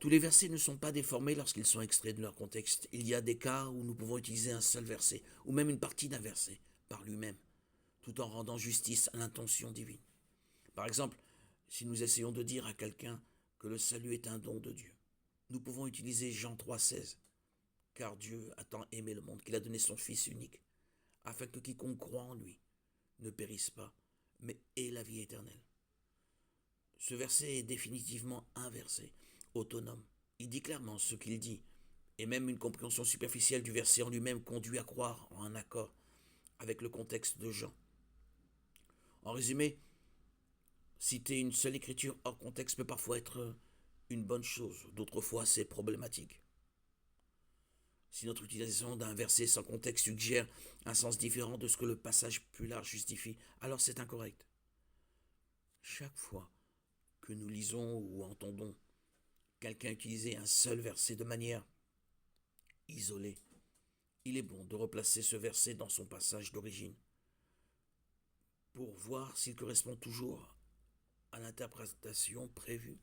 Tous les versets ne sont pas déformés lorsqu'ils sont extraits de leur contexte. Il y a des cas où nous pouvons utiliser un seul verset, ou même une partie d'un verset, par lui-même, tout en rendant justice à l'intention divine. Par exemple, si nous essayons de dire à quelqu'un que le salut est un don de Dieu, nous pouvons utiliser Jean 3,16. Car Dieu a tant aimé le monde qu'il a donné son Fils unique, afin que quiconque croit en lui ne périsse pas, mais ait la vie éternelle. Ce verset est définitivement un verset autonome. Il dit clairement ce qu'il dit, et même une compréhension superficielle du verset en lui-même conduit à croire en un accord avec le contexte de Jean. En résumé, citer une seule écriture hors contexte peut parfois être une bonne chose, d'autres fois c'est problématique. Si notre utilisation d'un verset sans contexte suggère un sens différent de ce que le passage plus large justifie, alors c'est incorrect. Chaque fois que nous lisons ou entendons quelqu'un utiliser un seul verset de manière isolée, il est bon de replacer ce verset dans son passage d'origine pour voir s'il correspond toujours à l'interprétation prévue.